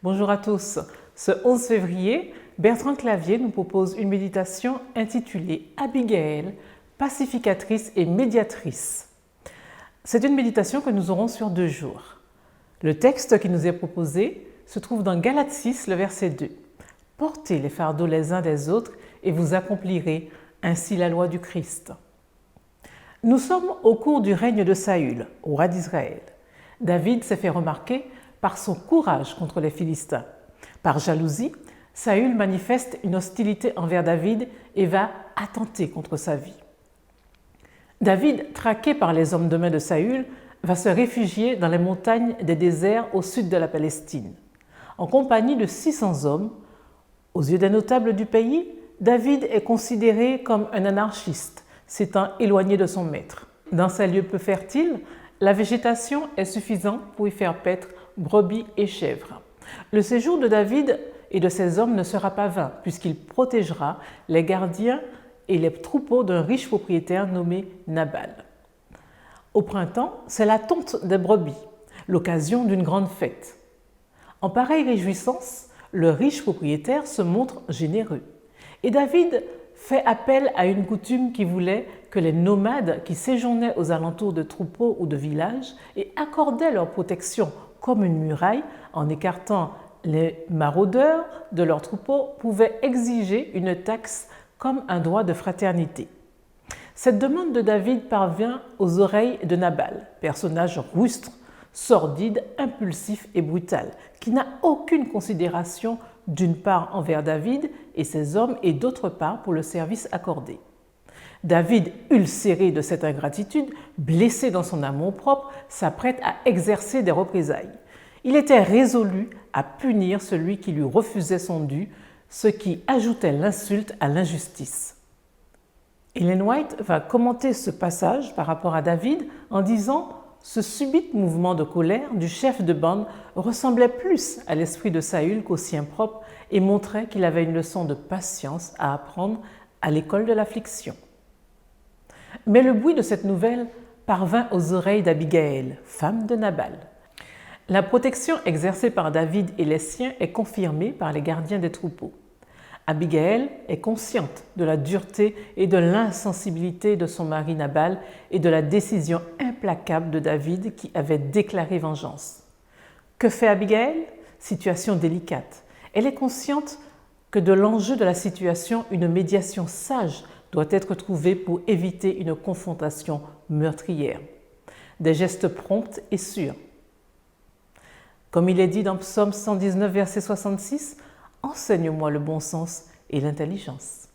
Bonjour à tous. Ce 11 février, Bertrand Clavier nous propose une méditation intitulée Abigaël, pacificatrice et médiatrice. C'est une méditation que nous aurons sur 2 jours. Le texte qui nous est proposé se trouve dans Galates 6, le verset 2. Portez les fardeaux les uns des autres et vous accomplirez ainsi la loi du Christ. Nous sommes au cours du règne de Saül, roi d'Israël. David s'est fait remarquer par son courage contre les Philistins. Par jalousie, Saül manifeste une hostilité envers David et va attenter contre sa vie. David, traqué par les hommes de main de Saül, va se réfugier dans les montagnes des déserts au sud de la Palestine. En compagnie de 600 hommes, aux yeux des notables du pays, David est considéré comme un anarchiste, s'étant éloigné de son maître. Dans ces lieux peu fertiles, la végétation est suffisante pour y faire paître brebis et chèvres. Le séjour de David et de ses hommes ne sera pas vain, puisqu'il protégera les gardiens et les troupeaux d'un riche propriétaire nommé Nabal. Au printemps, c'est la tonte des brebis, l'occasion d'une grande fête. En pareille réjouissance, le riche propriétaire se montre généreux. Et David fait appel à une coutume qui voulait que les nomades qui séjournaient aux alentours de troupeaux ou de villages et accordaient leur protection comme une muraille en écartant les maraudeurs de leurs troupeaux pouvaient exiger une taxe comme un droit de fraternité. Cette demande de David parvient aux oreilles de Nabal, personnage rustre, sordide, impulsif et brutal, qui n'a aucune considération d'une part envers David et ses hommes et d'autre part pour le service accordé. David, ulcéré de cette ingratitude, blessé dans son amour-propre, s'apprête à exercer des représailles. Il était résolu à punir celui qui lui refusait son dû, ce qui ajoutait l'insulte à l'injustice. Ellen White va commenter ce passage par rapport à David en disant « Ce subit mouvement de colère du chef de bande ressemblait plus à l'esprit de Saül qu'au sien propre et montrait qu'il avait une leçon de patience à apprendre à l'école de l'affliction. » Mais le bruit de cette nouvelle parvint aux oreilles d'Abigaël, femme de Nabal. La protection exercée par David et les siens est confirmée par les gardiens des troupeaux. Abigaël est consciente de la dureté et de l'insensibilité de son mari Nabal et de la décision implacable de David qui avait déclaré vengeance. Que fait Abigaël? Situation délicate. Elle est consciente que de l'enjeu de la situation, une médiation sage doit être trouvée pour éviter une confrontation meurtrière. Des gestes prompts et sûrs. Comme il est dit dans Psaume 119, verset 66, « Enseigne-moi le bon sens et l'intelligence. »